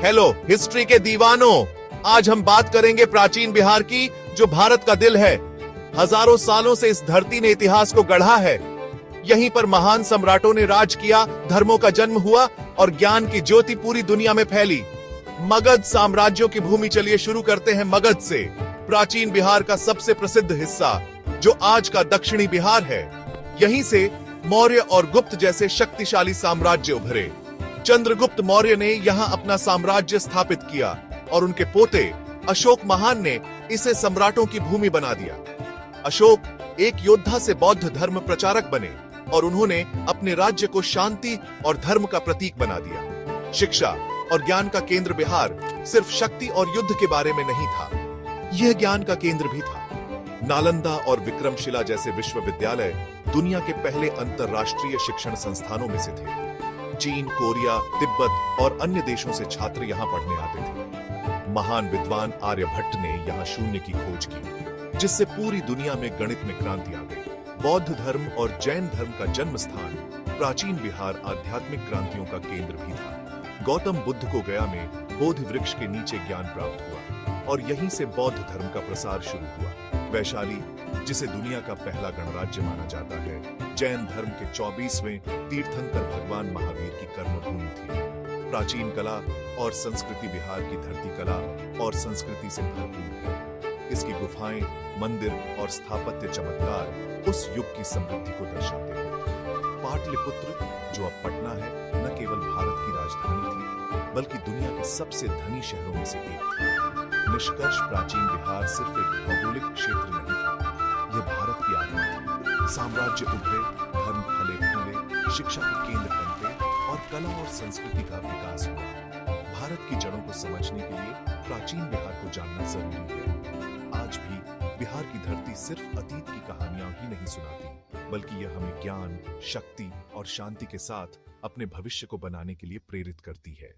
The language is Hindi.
हेलो हिस्ट्री के दीवानों, आज हम बात करेंगे प्राचीन बिहार की, जो भारत का दिल है। हजारों सालों से इस धरती ने इतिहास को गढ़ा है। यहीं पर महान सम्राटों ने राज किया, धर्मों का जन्म हुआ और ज्ञान की ज्योति पूरी दुनिया में फैली। मगध साम्राज्यों की भूमि। चलिए शुरू करते हैं मगध से, प्राचीन बिहार का सबसे प्रसिद्ध हिस्सा, जो आज का दक्षिणी बिहार है। यहीं से मौर्य और गुप्त जैसे शक्तिशाली साम्राज्य उभरे। चंद्रगुप्त मौर्य ने यहाँ अपना साम्राज्य स्थापित किया और उनके पोते अशोक महान ने इसे सम्राटों की भूमि बना दिया। अशोक एक योद्धा से बौद्ध धर्म प्रचारक बने और उन्होंने अपने राज्य को शांति और धर्म का प्रतीक बना दिया। शिक्षा और ज्ञान का केंद्र बिहार सिर्फ शक्ति और युद्ध के बारे में नहीं था, यह ज्ञान का केंद्र भी था। नालंदा और विक्रमशिला जैसे विश्वविद्यालय दुनिया के पहले अंतरराष्ट्रीय शिक्षण संस्थानों में से थे। चीन, कोरिया, तिब्बत और अन्य देशों से छात्र यहाँ पढ़ने आते थे। महान विद्वान आर्यभट्ट ने यहाँ शून्य की खोज की, जिससे पूरी दुनिया में गणित में क्रांति आ गई। बौद्ध धर्म और जैन धर्म का जन्म स्थान प्राचीन बिहार आध्यात्मिक क्रांतियों का केंद्र भी था। गौतम बुद्ध को गया में बोधि वृक्ष के नीचे ज्ञान प्राप्त हुआ और यहीं से बौद्ध धर्म का प्रसार शुरू हुआ। वैशाली, जिसे दुनिया का पहला गणराज्य माना जाता है, जैन धर्म के 24वें तीर्थंकर भगवान महावीर की कर्मभूमि थी। प्राचीन कला और संस्कृति बिहार की धरती कला और संस्कृति से भरपूर है। इसकी गुफाएं, मंदिर और स्थापत्य चमत्कार उस युग की समृद्धि को दर्शाते हैं। पाटलिपुत्र, जो अब पटना है, न केवल भारत की राजधानी थी, बल्कि दुनिया के सबसे धनी शहरों में से एक थी। निष्कर्ष, प्राचीन बिहार सिर्फ एक भौगोलिक क्षेत्र नहीं था, यह भारत की आत्मा थी। साम्राज्य उभरे, धर्म फले फूले, शिक्षा के केंद्र बनते और कला और संस्कृति का विकास हुआ। भारत की जड़ों को समझने के लिए प्राचीन बिहार को जानना जरूरी है। आज भी बिहार की धरती सिर्फ अतीत की कहानियां ही नहीं सुनाती, बल्कि यह हमें ज्ञान, शक्ति और शांति के साथ अपने भविष्य को बनाने के लिए प्रेरित करती है।